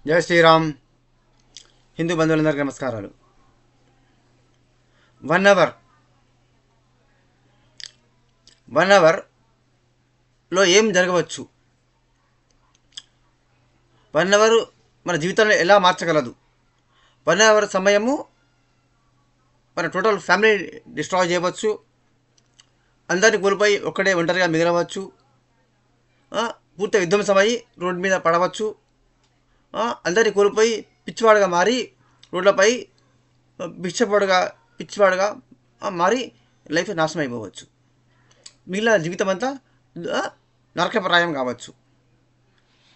జై శ్రీరామ్. హిందూ బంధువులందరికీ నమస్కారాలు. 1 అవర్ 1 అవర్లో ఏం జరగవచ్చు? 1 అవర్ మన జీవితాన్ని ఎలా మార్చగలదు? 1 అవర్ సమయము మన టోటల్ ఫ్యామిలీ డిస్ట్రాయ్ చేయవచ్చు. అందరిని కోల్పోయి ఒక్కడే ఒంటరిగా మిగలవచ్చు. పూర్తి విధ్వంసమై రోడ్డు మీద పడవచ్చు. అందరినీ కోల్పోయి పిచ్చివాడుగా మారి రోడ్లపై పిచ్చివాడుగా మారి లైఫ్ నాశనం అయిపోవచ్చు. మిగిలిన జీవితం అంతా నరకప్రాయం కావచ్చు.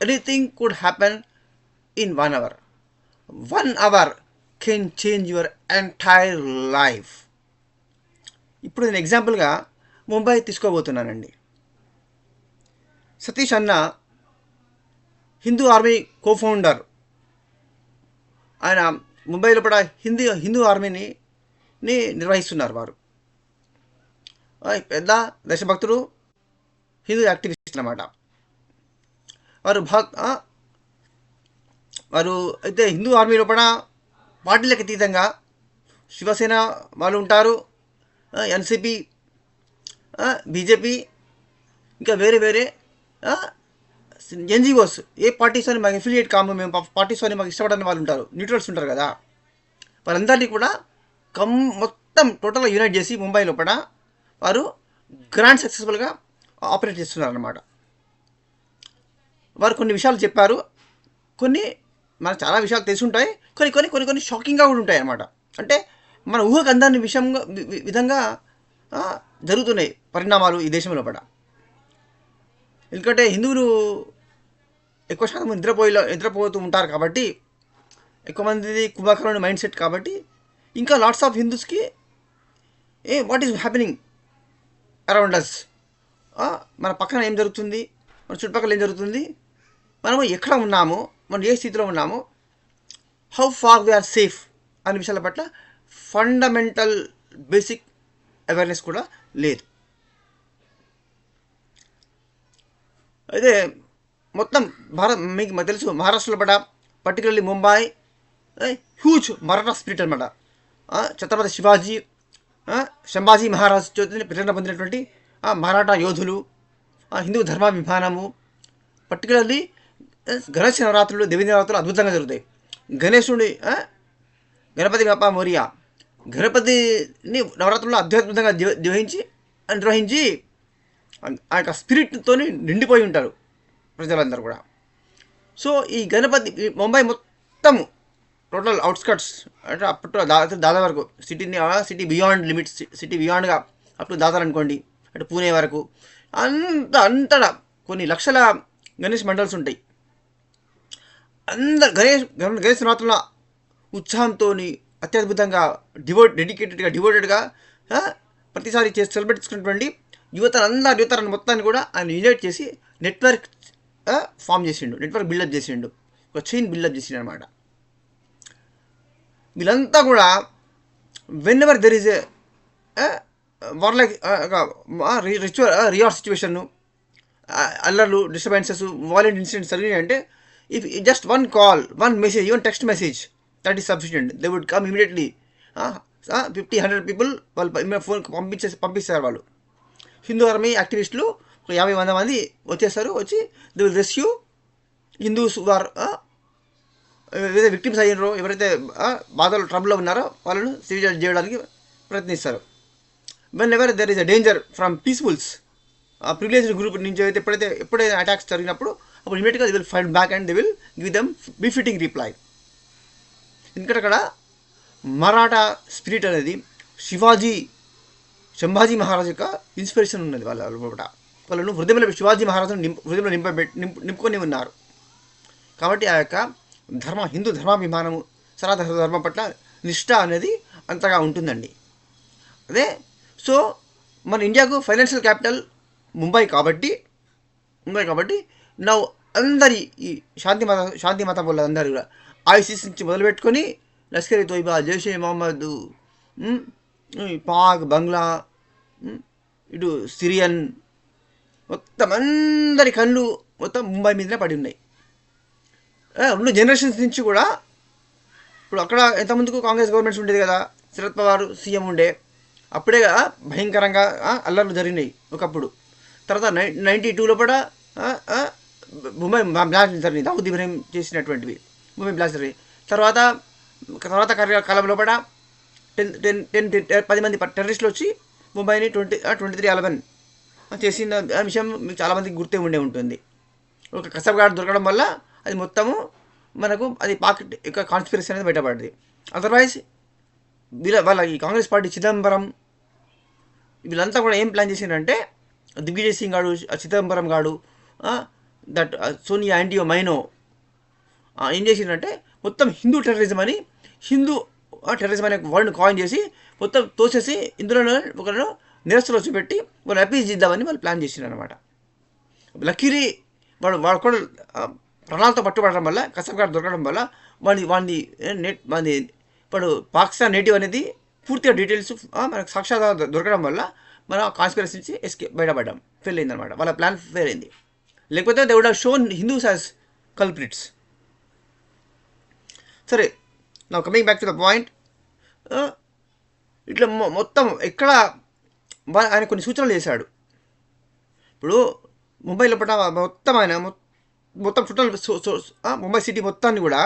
Anything could happen in 1 hour. 1 hour can change your entire life. ఇప్పుడు నేను ఎగ్జాంపుల్గా ముంబై తీసుకోబోతున్నానండి. సతీష్ అన్న హిందూ ఆర్మీ కోఫౌండర్. ఆయన ముంబైలో కూడా హిందూ ఆర్మీని నిర్వహిస్తున్నారు. వారు పెద్ద దేశభక్తుడు, హిందూ యాక్టివిస్ట్ అన్నమాట. వారు అయితే హిందూ ఆర్మీలో కూడా పార్టీలకు అతీతంగా శివసేన వాళ్ళు ఉంటారు, ఎన్సిపి, బీజేపీ, ఇంకా వేరే ఎన్జిఓస్. ఏ పార్టీస్ అని మాకు ఎఫిలియేట్ కాము, మేము పార్టీస్ అని మాకు ఇష్టపడని వాళ్ళు ఉంటారు, న్యూట్రల్స్ ఉంటారు కదా. వాళ్ళందరినీ కూడా మొత్తం టోటల్గా యూనైట్ చేసి ముంబైలో కూడా వారు గ్రాండ్ సక్సెస్ఫుల్గా ఆపరేట్ చేస్తున్నారు అన్నమాట. వారు కొన్ని విషయాలు చెప్పారు. కొన్ని మనకు చాలా విషయాలు తెలిసి ఉంటాయి, కొన్ని షాకింగ్గా కూడా ఉంటాయి అన్నమాట. అంటే మన ఊహకు అందని విధంగా జరుగుతున్నాయి పరిణామాలు ఈ దేశంలో కూడా. ఎందుకంటే హిందువులు ఎక్కువ శాతం నిద్రపోతూ ఉంటారు కాబట్టి, ఎక్కువ మంది కుంభకర్ణుని మైండ్ సెట్ కాబట్టి, ఇంకా లాట్స్ ఆఫ్ హిందూస్కి what is happening around us, మన పక్కన ఏం జరుగుతుంది, మన చుట్టుపక్కల ఏం జరుగుతుంది, మనము ఎక్కడ ఉన్నాము, మనం ఏ స్థితిలో ఉన్నాము, హౌ ఫార్ వీఆర్ సేఫ్ అనే విషయాల పట్ల ఫండమెంటల్ బేసిక్ అవేర్నెస్ కూడా లేదు. అయితే మొత్తం మీకు తెలుసు, మహారాష్ట్రలో పడ particularly Mumbai huge Maratha spirit అనమాట. ఛత్రపతి శివాజీ, సంభాజీ మహారాజ్ చేత ప్రేరణ పొందినటువంటి మరాఠా యోధులు, హిందూ ధర్మాభిమానము, పర్టికులర్లీ గణేష్ నవరాత్రులు, దేవీ నవరాత్రులు అద్భుతంగా జరుగుతాయి. గణపతి బాపా మోరియా గణపతిని నవరాత్రుల్లో అత్యద్భుతంగా నిర్వహించి ఆ యొక్క స్పిరిట్తో నిండిపోయి ఉంటారు ప్రజలందరూ కూడా. సో ఈ గణపతి ముంబై మొత్తము టోటల్ అవుట్స్కట్స్ అంటే అప్పట్లో దాదా వరకు సిటీ బియాండ్ లిమిట్స్, సిటీ బియాండ్గా అప్ టు దాదాలు అనుకోండి, అటు పూణే వరకు అంతటా కొన్ని లక్షల గణేష్ మండల్స్ ఉంటాయి. అందరు గణేష్ నవరాత్రుల ఉత్సాహంతో అత్యద్భుతంగా డివోటెడ్గా ప్రతిసారి సెలబ్రేట్ చేసుకున్నటువంటి యువతరాన్ని మొత్తాన్ని కూడా ఆయన యునైట్ చేసి నెట్వర్క్ ఫామ్ చేసిండు, నెట్వర్క్ బిల్డప్ చేసిండు, ఒక చైన్ బిల్డప్ చేసిండు అనమాట. వీళ్ళంతా కూడా whenever there is warlike riot situation, అల్లర్లు, డిస్టర్బెన్సెస్, వాలెంట్ ఇన్సిడెంట్స్ జరిగినాయి అంటే, if just one call, one message, even text message, that is sufficient. They would come immediately. 50-100 people వాళ్ళు ఫోన్ పంపిస్తారు. వాళ్ళు హిందూ ఆర్మీ యాక్టివిస్టులు 50-100 మంది వచ్చేస్తారు. వచ్చి they will rescue Hindus or ఏదైతే విక్టిమ్స్ అయ్యారో, ఎవరైతే బాధలు ట్రబుల్లో ఉన్నారో వాళ్ళను సేవ్ చేయడానికి ప్రయత్నిస్తారు. Whenever there is a danger from peacefuls, privileged group నుంచి ఎప్పుడైతే అటాక్స్ జరిగినప్పుడు అప్పుడు ఇమీడియట్గా they will fight back and they will give them befitting reply. ఎందుకంటే అక్కడ మరాఠా స్పిరిట్ అనేది సంభాజీ మహారాజ్ యొక్క ఇన్స్పిరేషన్ ఉన్నది. వాళ్ళను హృదయంలో శివాజీ మహారాజును హృదయంలో నింపుకొని ఉన్నారు. కాబట్టి ఆ యొక్క హిందూ ధర్మాభిమానము, సనాతన ధర్మం పట్ల నిష్ఠ అనేది అంతగా ఉంటుందండి. అదే సో మన ఇండియాకు ఫైనాన్షియల్ క్యాపిటల్ ముంబై కాబట్టి నా అందరి ఈ శాంతి మత వాళ్ళందరూ కూడా ఐసిస్ నుంచి మొదలుపెట్టుకొని లష్కర్ ఇ తోయిబా, జైషే మహమ్మద్, పాక్, బంగ్లా, ఇటు సిరియన్, మొత్తం అందరి కళ్ళు మొత్తం ముంబై మీదనే పడి ఉన్నాయి. రెండు జనరేషన్స్ నుంచి కూడా ఇప్పుడు అక్కడ ఎంతమందికి కాంగ్రెస్ గవర్నమెంట్స్ ఉండేది కదా, శరద్ పవార్ సీఎం ఉండే, అప్పుడే భయంకరంగా అల్లర్లు జరిగినాయి ఒకప్పుడు. తర్వాత 92లో కూడా ముంబై బ్లాస్ట్ జరిగింది, దావుద్ ఇబ్రహీం చేసినటువంటివి ముంబై బ్లాస్ట్ జరిగింది. తర్వాత కాలంలో కూడా 10 మంది టెర్రరిస్టులు వచ్చి ముంబైని 23/11 చేసిన విషయం మీకు చాలామందికి గుర్తే ఉండే ఉంటుంది. ఒక కసబ్గాడ్ దొరకడం వల్ల అది మొత్తము మనకు అది పాక్ యొక్క కాన్స్పిరసీ అనేది బయటపడింది. అదర్వైజ్ వాళ్ళ ఈ కాంగ్రెస్ పార్టీ చిదంబరం వీళ్ళంతా కూడా ఏం ప్లాన్ చేసిందంటే, దిగ్విజయ్ సింగ్ గాడు, చిదంబరం గాడు, దట్ సోనియా యాంటియో మైనో ఏం చేసిందంటే మొత్తం హిందూ టెర్రరిజం అని, హిందూ టెర్రరిజం అనే వర్డ్ని కాయిన్ చేసి మొత్తం తోసేసి ఇందులో ఒకరు నిరస్తులు వచ్చి పెట్టి వాళ్ళు అపీల్ చేద్దామని వాళ్ళు ప్లాన్ చేసినారు అనమాట. లక్కీలీ వాడు కూడా ప్రణాళికతో పట్టుబడడం వల్ల, కసబ్గాడ్ దొరకడం వల్ల వాడిని ఇప్పుడు పాకిస్తాన్ నేటివ్ అనేది పూర్తిగా డీటెయిల్స్ మనకు సాక్షాత్ దొరకడం వల్ల మనం కాన్స్పిరసీ నుంచి బయటపడ్డాం. ఫెయిల్ అయిందనమాట, వాళ్ళ ప్లాన్ ఫెయిల్ అయింది. లేకపోతే they would have shown Hindus as culprits. సరే, నా coming back to the point. ఇట్లా మొత్తం ఎక్కడ ఆయన కొన్ని సూచనలు చేశాడు. ఇప్పుడు ముంబైలో మొత్తం ఆయన మొత్తం టోటల్ ముంబై సిటీ మొత్తాన్ని కూడా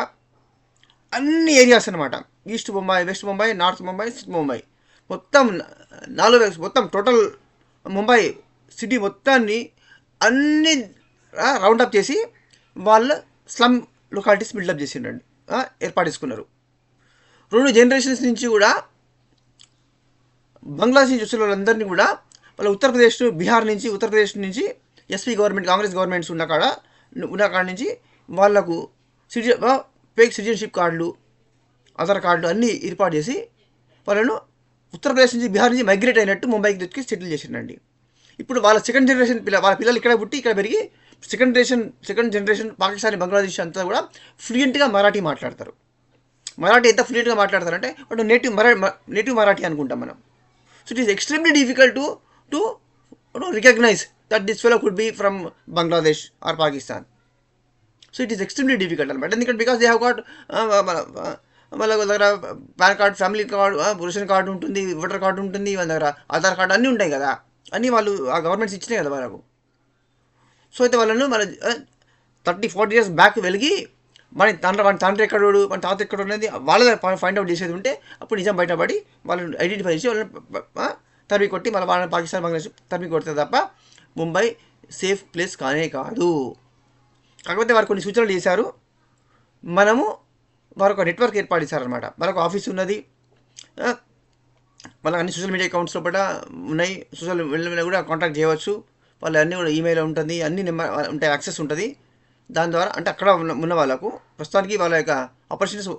అన్ని ఏరియాస్ అనమాట, east Mumbai, west Mumbai, north Mumbai, south Mumbai, మొత్తం 4 మొత్తం టోటల్ ముంబై సిటీ మొత్తాన్ని అన్ని రౌండప్ చేసి వాళ్ళ స్లమ్ లొకాలిటీస్ బిల్డప్ చేసిండండి, ఏర్పాటు చేసుకున్నారు. 2 జనరేషన్స్ నుంచి కూడా బంగ్లాదేశ్ నుంచి వచ్చిన వాళ్ళందరినీ కూడా వాళ్ళ ఉత్తరప్రదేశ్ నుంచి ఎస్పీ గవర్నమెంట్, కాంగ్రెస్ గవర్నమెంట్స్ ఉన్న కాడ నుంచి వాళ్లకు ఫేక్ సిటిజన్షిప్ కార్డులు, ఆధార్ కార్డులు అన్నీ ఏర్పాటు చేసి వాళ్ళను ఉత్తరప్రదేశ్ నుంచి, బీహార్ నుంచి మైగ్రేట్ అయినట్టు ముంబైకి తెచ్చి సెటిల్ చేసిండండి. ఇప్పుడు వాళ్ళ సెకండ్ జనరేషన్ వాళ్ళ పిల్లలు ఇక్కడ పుట్టి ఇక్కడ పెరిగి సెకండ్ జనరేషన్ పాకిస్తానీ, బంగ్లాదేశ్ అంతా కూడా ఫ్లూయెంట్గా మరాఠీ మాట్లాడతారు. మరాఠీ ఎంత ఫ్లూయెంట్గా మాట్లాడతారంటే వాడు నేటివ్ మరాఠీ అనుకుంటాం మనం. So it is extremely difficult to recognise that this fellow could be from Bangladesh or Pakistan. So it is extremely difficult అనమాట. ఎందుకంటే బికాస్ దే హ్యావ్ గాట్ వాళ్ళ దగ్గర PAN card, family card, ration card ఉంటుంది, ఓటర్ కార్డు ఉంటుంది, వాళ్ళ దగ్గర Aadhaar card అన్నీ ఉంటాయి కదా, అన్నీ వాళ్ళు ఆ గవర్నమెంట్స్ ఇచ్చినాయి కదా వాళ్ళకు. సో అయితే వాళ్ళను మన 30-40 years బ్యాక్ వెలిగి మన తండ్రి ఎక్కడోడు, మన తాత ఎక్కడోడు అనేది వాళ్ళ ఫైండ్ అవుట్ చేసేది ఉంటే అప్పుడు నిజం బయటపడి వాళ్ళని ఐడెంటిఫై చేసి వాళ్ళని తరిమి కొట్టి మళ్ళీ వాళ్ళని పాకిస్తాన్, బంగ్లాదేశ్ తరిమి కొడితే తప్ప ముంబై సేఫ్ ప్లేస్ కానే కాదు. కాకపోతే వారు కొన్ని సూచనలు చేశారు. వారు ఒక నెట్వర్క్ ఏర్పాటు చేశారనమాట. వాళ్ళకు ఆఫీస్ ఉన్నది, వాళ్ళకి అన్ని సోషల్ మీడియా అకౌంట్స్లో కూడా ఉన్నాయి, సోషల్ మీడియా కూడా కాంటాక్ట్ చేయవచ్చు. వాళ్ళు అన్నీ కూడా ఈమెయిల్ ఉంటుంది, అన్ని నెంబర్ ఉంటాయి, యాక్సెస్ ఉంటుంది. దాని ద్వారా అంటే అక్కడ ఉన్న వాళ్ళకు ప్రస్తుతానికి వాళ్ళ యొక్క ఆపర్చునిటీస్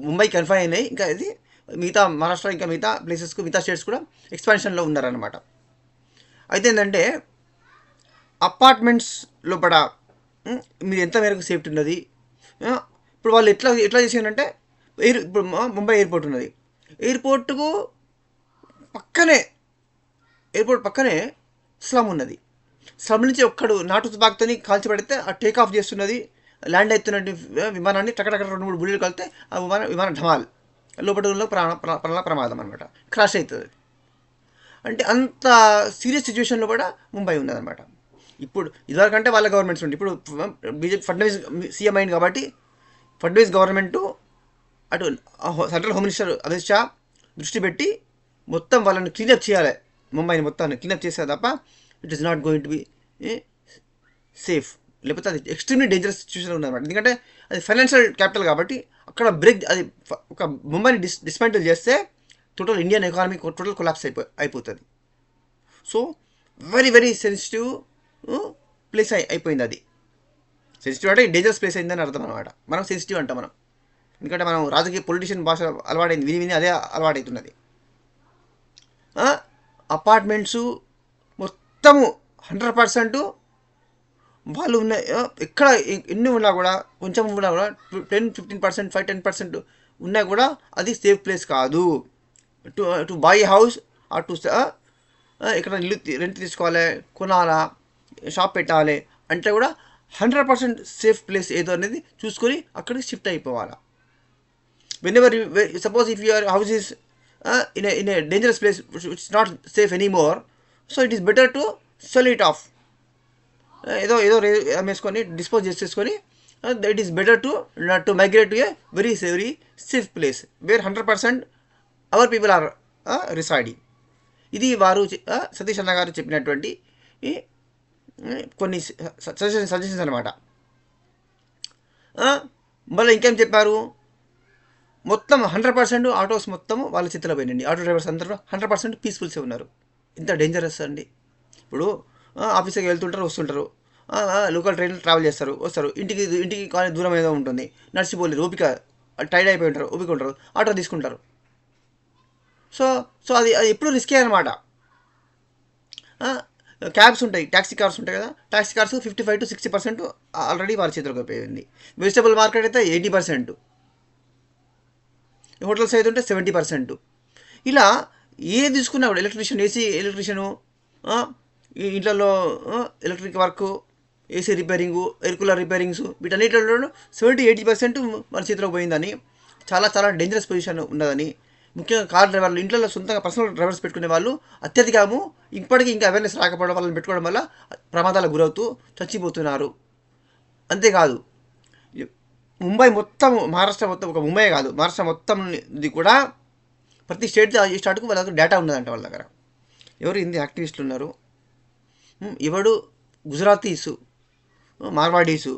ముంబై కన్ఫైన్ అయినాయి. ఇంకా ఇది మిగతా మహారాష్ట్ర, ఇంకా మిగతా ప్లేసెస్కు, మిగతా స్టేట్స్ కూడా ఎక్స్పాన్షన్లో ఉన్నారనమాట. అయితే ఏంటంటే అపార్ట్మెంట్స్ లోపల మీరు ఎంత మేరకు సేఫ్టీ ఉన్నది. ఇప్పుడు వాళ్ళు ఎట్లా చేసిందంటే ఇప్పుడు ముంబై ఎయిర్పోర్ట్ ఉన్నది, ఎయిర్పోర్ట్ పక్కనే స్లమ్ ఉన్నది. స్లమ్ నుంచి ఒక్కడు నాటు తుపాకుతోని కాల్చి పెడితే ఆ టేక్ ఆఫ్ చేస్తున్నది, ల్యాండ్ అవుతున్నట్టు విమానాన్ని టకటక 2-3 బుల్లెట్లు కలితే ఆ విమానం ఢమాల్ లోపల ప్రాణ ప్రమాదం అనమాట, క్రాష్ అవుతుంది. అంటే అంత సీరియస్ సిచ్యువేషన్లో కూడా ముంబై ఉన్నదనమాట. ఇప్పుడు ఇదివరకంటే వాళ్ళ గవర్నమెంట్స్ ఉండి, ఇప్పుడు బీజేపీ ఫడ్నవీస్ సీఎం అయింది కాబట్టి ఫడ్నవీస్ గవర్నమెంటు అటు central home minister Amit Shah దృష్టి పెట్టి మొత్తం వాళ్ళని క్లీనప్ చేయాలి, ముంబైని మొత్తాన్ని క్లీనప్ చేస్తే తప్ప it is not going to be safe. లేకపోతే అది ఎక్స్ట్రీమ్లీ డేంజరస్ సిచ్యువేషన్ ఉందన్నమాట. ఎందుకంటే అది ఫైనాన్షియల్ క్యాపిటల్ కాబట్టి అక్కడ అది ఒక ముంబైని డిస్మాంటిల్ చేస్తే total Indian economy total collapse అయిపోతుంది. So very very sensitive place అయిపోయింది. అది సెన్సిటివ్ అంటే డేంజరస్ ప్లేస్ అయిందని అర్థం అనమాట. మనం సెన్సిటివ్ అంటాం మనం, ఎందుకంటే మనం రాజకీయ పొలిటీషియన్ భాష అలవాటైంది, విని అదే అలవాటవుతున్నది. అపార్ట్మెంట్స్ మొత్తము 100% వాళ్ళు ఉన్న ఎక్కడ ఎన్ని ఉన్నా కూడా, కొంచెం ఉన్నా కూడా 10-15%, 5-10% ఉన్నా కూడా అది సేఫ్ ప్లేస్ కాదు. To buy house or to ఇక్కడ ఇల్లు రెంట్ తీసుకోవాలి, కొనాలా, షాప్ పెట్టాలి అంటే కూడా 100% సేఫ్ ప్లేస్ ఏదో అనేది చూసుకొని అక్కడికి shift అయిపోవాలా. whenever you suppose if your house is in a dangerous place which is not safe anymore, so it is better to sell it off. ఏదో ఏదో అమ్మేసుకొని డిస్పోజ్ చేసేసుకొని it is better to migrate to a very safe place where 100% our people are residing. ఇది వారు సతీష్ అన్న గారు చెప్పినటువంటి కొన్ని సజెషన్స్ అనమాట. మళ్ళీ ఇంకేం చెప్పారు, మొత్తం 100% ఆటోస్ మొత్తం వాళ్ళ చేతిలో పోయినండి. ఆటో డ్రైవర్స్ అందరూ 100% పీస్ఫుల్సే ఉన్నారు. ఇంత డేంజరస్ అండి. ఇప్పుడు ఆఫీస్కి వెళ్తుంటారు, వస్తుంటారు, లోకల్ ట్రైన్లో ట్రావెల్ చేస్తారు, వస్తారు, ఇంటికి కానీ దూరం ఏదో ఉంటుంది, నడిచిపోలేరు, ఓపిక టైర్డ్ అయిపోయి ఉంటారు, ఓపిక ఉంటారు, ఆటో తీసుకుంటారు. సో సో అది ఎప్పుడు రిస్కే అనమాట. క్యాబ్స్ ఉంటాయి, ట్యాక్సీ కార్స్ ఉంటాయి కదా, ట్యాక్సీ కార్స్ 55 to 60% ఆల్రెడీ వారి చేతిలోకి అయిపోయింది. వెజిటబుల్ మార్కెట్ అయితే 80%, హోటల్స్ అయితే ఉంటే 70%. ఇలా ఏది తీసుకున్నా కూడా ఎలక్ట్రీషియన్, ఏసీ ఎలక్ట్రీషియను, ఇంట్లో electric work, AC repairing, air cooler repairings, వీటన్నిటిలో 70-80% మన చేతిలోకి పోయిందని, చాలా చాలా డేంజరస్ పొజిషన్ ఉన్నదని, ముఖ్యంగా కార్ డ్రైవర్లు, ఇంట్లో సొంతంగా పర్సనల్ డ్రైవర్స్ పెట్టుకునే వాళ్ళు అత్యధికము ఇప్పటికీ ఇంకా అవేర్నెస్ రాకపోవడం వాళ్ళని పెట్టుకోవడం వల్ల ప్రమాదాలకు గురవుతూ చచ్చిపోతున్నారు. అంతేకాదు ముంబై మొత్తం, మహారాష్ట్ర మొత్తం, ఒక ముంబై కాదు మహారాష్ట్ర మొత్తం ఇది కూడా ప్రతి స్టేట్కు వాళ్ళ దగ్గర డేటా ఉన్నదంట. వాళ్ళ దగ్గర ఎవరు హిందీ యాక్టివిస్టులు ఉన్నారు, ఎవడు గుజరాతీసు, మార్వాడీసు,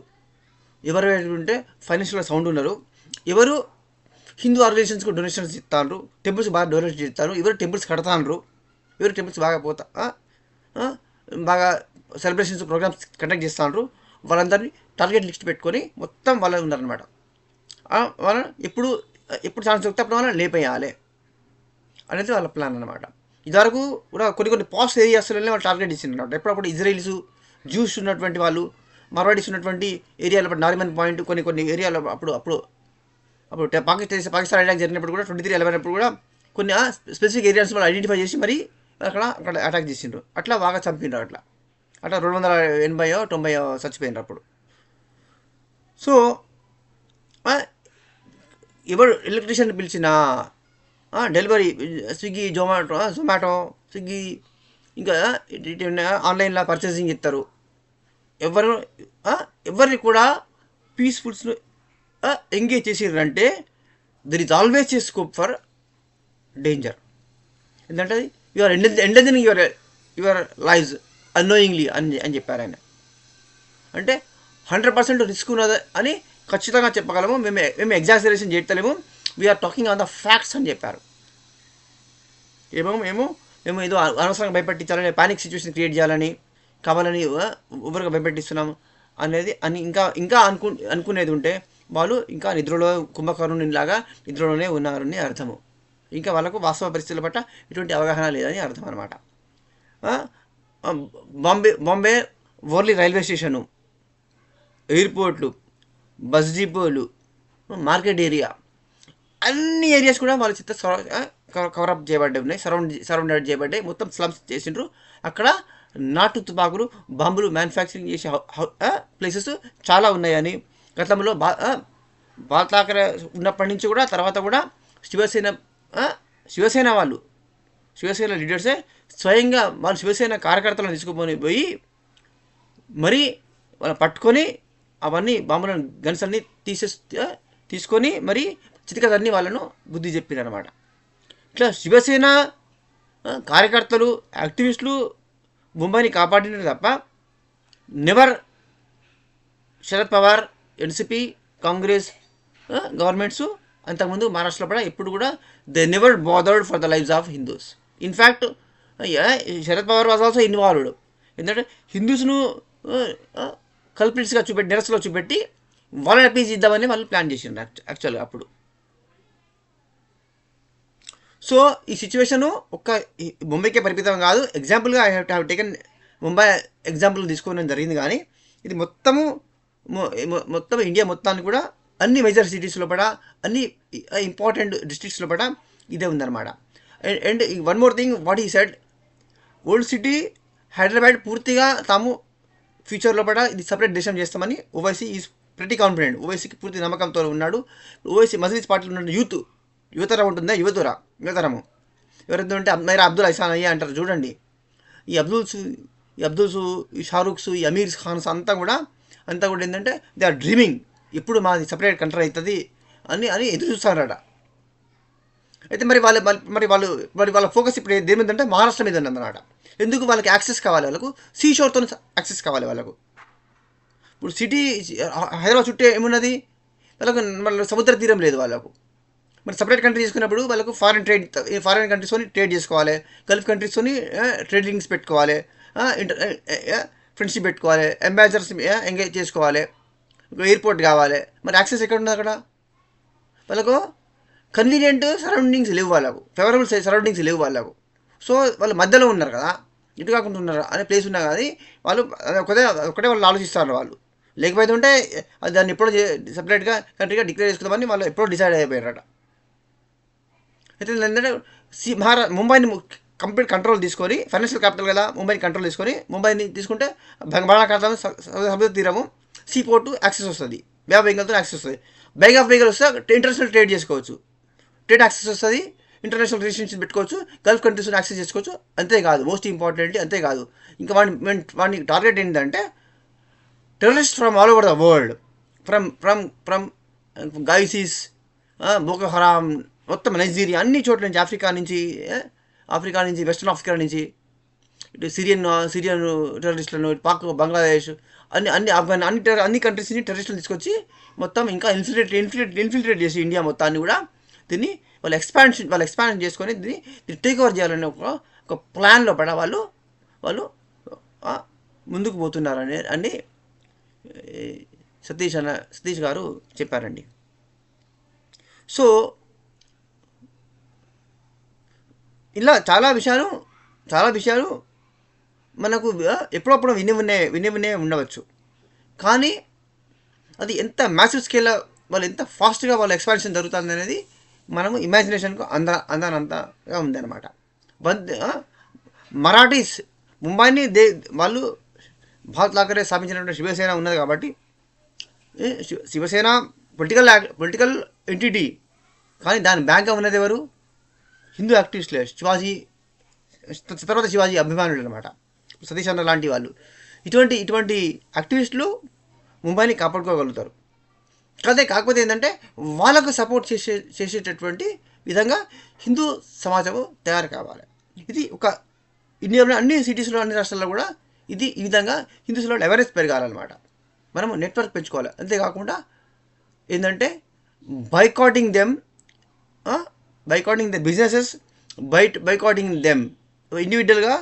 ఎవరు ఉంటే ఫైనాన్షియల్ సౌండ్ ఉన్నారు, ఎవరు హిందూ ఆర్గనైజేషన్స్కి డొనేషన్స్ ఇస్తారు, టెంపుల్స్ బాగా డొనేషన్ చేస్తారు, ఎవరు టెంపుల్స్ కడతారు, ఎవరు టెంపుల్స్ బాగా బాగా సెలబ్రేషన్స్ ప్రోగ్రామ్స్ కండక్ట్ చేస్తున్నారు, వాళ్ళందరినీ టార్గెట్ లిస్ట్ పెట్టుకొని మొత్తం వాళ్ళు ఉన్నారనమాట. వాళ్ళని ఎప్పుడు ఛాన్స్ దొరికితే అప్పుడు వాళ్ళని లేపేయాలి అనేది వాళ్ళ ప్లాన్ అనమాట. ఇదివరకు కూడా కొన్ని పాస్ట్ ఏరియాస్లోనే వాళ్ళు టార్గెట్ ఇచ్చిందన్నమాట. ఎప్పుడప్పుడు ఇజ్రాయిల్స్, జ్యూస్ ఉన్నటువంటి వాళ్ళు, మార్వాడీస్ ఉన్నటువంటి ఏరియాలో, నారిమన్ పాయింట్, కొన్ని ఏరియాలో అప్పుడు పాకిస్తాన్ అటాక్ జరిగినప్పుడు కూడా 23/11 అప్పుడు కూడా కొన్ని స్పెసిఫిక్ ఏరియాస్ వాళ్ళు ఐడెంటిఫై చేసి మరి అక్కడ అటాక్ చేసిండ్రు. అట్లా బాగా చంపిండ్రు. అట్లా 280-90 చచ్చిపోయినారు అప్పుడు. సో ఎవరు ఎలక్ట్రీషియన్ పిలిచినా, డెలివరీ స్విగ్గీ, జొమాటో, స్విగ్గీ, ఇంకా ఆన్లైన్లో పర్చేసింగ్ ఇస్తారు, ఎవరిని కూడా పీస్ఫుల్స్ ఎంగేజ్ చేసిర్రంటే there is always a scope for danger. ఎందుకంటే you are endangering your lifes annoyingly అని చెప్పారు ఆయన. అంటే 100% రిస్క్ ఉన్నది అని ఖచ్చితంగా చెప్పగలము. మేము ఎగ్జాజరేషన్ చేయలేము, we're talking on the facts అని చెప్పారు. మేము ఏదో అనవసరంగా భయపెట్టించాలని, పానిక్ సిచ్యువేషన్ క్రియేట్ చేయాలని, కావాలని ఓవర్గా భయపెట్టిస్తున్నాము అనేది ఇంకా అనుకునేది ఉంటే వాళ్ళు ఇంకా నిద్రలో, కుంభకర్ణునిలాగా నిద్రలోనే ఉన్నారని అర్థము. ఇంకా వాళ్ళకు వాస్తవ పరిస్థితుల పట్ల ఎటువంటి అవగాహన లేదని అర్థం అనమాట. బాంబే ఓర్లీ రైల్వే స్టేషను, ఎయిర్పోర్ట్లు, బస్ డిపోలు, మార్కెట్ ఏరియా, అన్ని ఏరియాస్ కూడా వాళ్ళ చేత కవరప్ చేయబడ్డాయి ఉన్నాయి, సరౌండెడ్ చేయబడ్డాయి, మొత్తం స్లమ్స్ చేసిండ్రు. అక్కడ నాటు తుపాకులు, బాంబులు మ్యానుఫ్యాక్చరింగ్ చేసే ప్లేసెస్ చాలా ఉన్నాయని, గతంలో బాల్ ఠాకరే ఉన్నప్పటి నుంచి కూడా, తర్వాత కూడా శివసేన వాళ్ళు, శివసేన లీడర్సే స్వయంగా వాళ్ళు శివసేన కార్యకర్తలను తీసుకుపోయి మరీ వాళ్ళని పట్టుకొని అవన్నీ బాంబులను, గన్స్ అన్నీ తీసుకొని మరి చితికదన్నీ వాళ్ళను బుద్ధి చెప్పారనమాట. ఇట్లా శివసేన కార్యకర్తలు, యాక్టివిస్టులు ముంబైని కాపాడినారు తప్ప నెవర్ శరద్ పవార్, ఎన్సిపి, కాంగ్రెస్ గవర్నమెంట్స్ అంతకుముందు మహారాష్ట్రలో కూడా ఎప్పుడు కూడా they never bothered for the lives of Hindus. In fact Sharad Pawar was also involved. ఎందుకంటే హిందూస్ను కల్పిట్స్గా చూపెట్టి, నిరసలో చూపెట్టి వాళ్ళని అపీజ్ ఇద్దామని వాళ్ళు ప్లాన్ చేసిండ్రు యాక్చువల్గా అప్పుడు. సో ఈ సిచ్యువేషను ఒక్క ముంబైకే పరిమితం కాదు. ఎగ్జాంపుల్గా I have taken Mumbai example తీసుకోవడం జరిగింది, కానీ ఇది మొత్తం ఇండియా మొత్తాన్ని కూడా అన్ని మేజర్ సిటీస్ లోపల, అన్ని ఇంపార్టెంట్ డిస్ట్రిక్ట్స్ లోపల ఇదే ఉందన్నమాట. And one more thing, what he said, old city Hyderabad పూర్తిగా తాము ఫ్యూచర్లో కూడా ఇది సపరేట్ దేశం చేస్తామని ఓవైసీ ఈజ్ ప్రెటీ కాన్ఫిడెంట్. ఓవైసీకి పూర్తి నమ్మకంతో ఉన్నాడు. ఓవైసీ మజ్లిస్ పార్టీలో ఉన్న యువతరం ఉంటుందా, యువతరము ఎవరైతే ఉంటే మేరా అబ్దుల్ ఐసాన్ అయ్యా అంటారు చూడండి. ఈ అబ్దుల్స్, ఈ షారూఖ్స్, ఈ అమీర్ ఖాన్స్ అంతా కూడా ఏంటంటే దే ఆర్ డ్రీమింగ్, ఇప్పుడు మాది సపరేట్ కంట్రీ అవుతుంది అని ఎదురు చూస్తారట. అయితే మరి వాళ్ళ ఫోకస్ ఇప్పుడు దేని మీద అంటే మహారాష్ట్ర మీద ఉందన్నమాట. ఎందుకు? వాళ్ళకి యాక్సెస్ కావాలి, వాళ్ళకు సీషోర్తో యాక్సెస్ కావాలి వాళ్ళకు. ఇప్పుడు సిటీ హైదరాబాద్ చుట్టూ ఏమున్నది, వాళ్ళ సముద్ర తీరం లేదు వాళ్ళకు. మరి సపరేట్ కంట్రీ చేసుకున్నప్పుడు వాళ్ళకు ఫారెన్ కంట్రీస్తో ట్రేడ్ చేసుకోవాలి, గల్ఫ్ కంట్రీస్తో ట్రేడ్ లింక్స్ పెట్టుకోవాలి, ఫ్రెండ్షిప్ పెట్టుకోవాలి, అంబాసిడర్స్ ఎంగేజ్ చేసుకోవాలి, ఎయిర్పోర్ట్ కావాలి. మరి యాక్సెస్ ఎక్కడ ఉంది అక్కడ? వాళ్ళకు కన్వీనియంట్ సరౌండింగ్స్ లేవు, వాళ్ళకు ఫేవరబుల్ సరౌండింగ్స్ లేవు వాళ్ళకు. సో వాళ్ళు మధ్యలో ఉన్నారు కదా, ఇటు కాకుండా ఉన్నారు అనే ప్లేస్ ఉన్నా కానీ వాళ్ళు ఒకటే వాళ్ళు ఆలోచిస్తారు. వాళ్ళు లేకపోతే ఉంటే దాన్ని ఎప్పుడో సపరేట్గా కంట్రీగా డిక్లేర్ చేసుకుందామని వాళ్ళు ఎప్పుడో డిసైడ్ అయిపోయారట. అయితే ఏంటంటే ముంబైని కంప్లీట్ కంట్రోల్ తీసుకొని, ఫైనాన్షియల్ క్యాపిటల్ కదా ముంబైని కంట్రోల్ తీసుకొని, ముంబైని తీసుకుంటే బంగాళాఖాతం సముద్ర తీరము సీ పోర్టు యాక్సెస్ వస్తుంది, బే ఆఫ్ బెంగాల్తో యాక్సెస్ వస్తుంది. బే ఆఫ్ బెంగాల్ వస్తే ఇంటర్నేషనల్ ట్రేడ్ చేసుకోవచ్చు, ట్రేడ్ యాక్సెస్ వస్తుంది, ఇంటర్నేషనల్ రిలేషన్షిప్ పెట్టుకోవచ్చు, గల్ఫ్ కంట్రీస్ యాక్సెస్ చేసుకోవచ్చు. అంతేకాదు, మోస్ట్ ఇంపార్టెంట్ అంతేకాదు, ఇంకా వాడిని టార్గెట్ ఏంటంటే terrorist from all over the world, from గైసిస్, బోకో హరామ్, మొత్తం నైజీరియా, అన్ని చోట్ల నుంచి, ఆఫ్రికా నుంచి, వెస్ట్రన్ ఆఫ్రికా నుంచి, ఇటు సిరియన్ టెర్రరిస్టులను, పాక్, బంగ్లాదేశ్, అన్ని కంట్రీస్ నుంచి టెర్రరిస్టులు తీసుకొచ్చి మొత్తం ఇంకా ఇన్ఫిల్ట్రేట్ చేసి ఇండియా మొత్తాన్ని కూడా దీన్ని వాళ్ళు ఎక్స్పాన్షన్ చేసుకొని దీన్ని టేక్ ఓవర్ చేయాలనే ఒక ప్లాన్లో పడ వాళ్ళు ముందుకు పోతున్నారని అని సతీష్ గారు చెప్పారండి. సో ఇలా చాలా విషయాలు మనకు ఎప్పుడప్పుడు వినే ఉండవచ్చు. కానీ అది ఎంత మ్యాసివ్ స్కేల్లో వాళ్ళు ఎంత ఫాస్ట్గా వాళ్ళ ఎక్స్పాన్షన్ జరుగుతుంది అనేది మనము ఇమాజినేషన్కు అందానంతగా ఉందన్నమాట. మరాఠీస్ ముంబైని వాళ్ళు భారత్ లాకరే స్థాపించినటువంటి శివసేన ఉన్నది కాబట్టి, శివసేన పొలిటికల్ ఎంటిటీ, కానీ దాని బ్యాక్గా ఉన్నది ఎవరు? హిందూ యాక్టివిస్టులే, ఛత్రపతి శివాజీ అభిమానులు అనమాట, సతీష్ అన్న లాంటి వాళ్ళు. ఇటువంటి యాక్టివిస్టులు ముంబైని కాపాడుకోగలుగుతారు. కాకపోతే ఏంటంటే వాళ్ళకు సపోర్ట్ చేసేటటువంటి విధంగా హిందూ సమాజము తయారు కావాలి. ఇది ఒక ఇండియాలో అన్ని సిటీస్లో, అన్ని రాష్ట్రాల్లో కూడా ఈ విధంగా హిందూస్లో అవేర్నెస్ పెరగాలన్నమాట. మనము నెట్వర్క్ పెంచుకోవాలి. అంతేకాకుండా ఏంటంటే బైకాటింగ్ ద బిజినెసెస్, బైకాటింగ్ దెమ్ ఇండివిజువల్గా,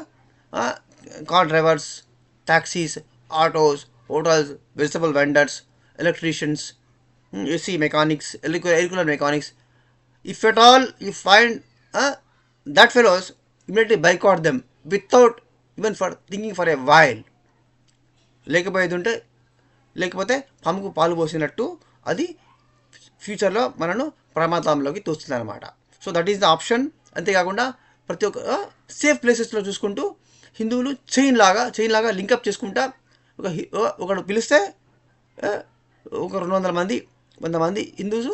car drivers, taxis, autos, hotels, vegetable vendors, electricians, AC mechanics, air cooler mechanics. If at all you find that fellows, immediately boycott them without even for thinking for a while. లేకపోతే పాముకు పాలు పోసినట్టు అది ఫ్యూచర్లో మనను ప్రమాదంలోకి తోస్తుంది అనమాట. So that is the option. అంతేకాకుండా ప్రతి ఒక్క సేఫ్ ప్లేసెస్లో చూసుకుంటూ హిందువులు చైన్ లాగా లింకప్ చేసుకుంటా, ఒకడు పిలిస్తే ఒక 200 మంది హిందూస్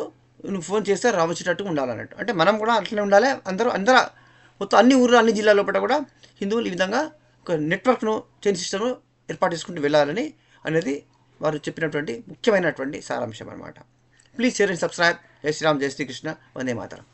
నువ్వు ఫోన్ చేస్తే రావచ్చేటట్టు ఉండాలన్నట్టు. అంటే మనం కూడా అట్లనే ఉండాలి. అందరూ మొత్తం అన్ని ఊర్లు, అన్ని జిల్లాల లోపల కూడా హిందువులు ఈ విధంగా ఒక నెట్వర్క్ను, చైన్ సిస్టమ్ను ఏర్పాటు చేసుకుంటూ వెళ్ళాలని అనేది వారు చెప్పినటువంటి ముఖ్యమైనటువంటి సారాంశం అనమాట. Please share and subscribe. జై శ్రీరామ్, జై శ్రీకృష్ణ, వందే మాతరం.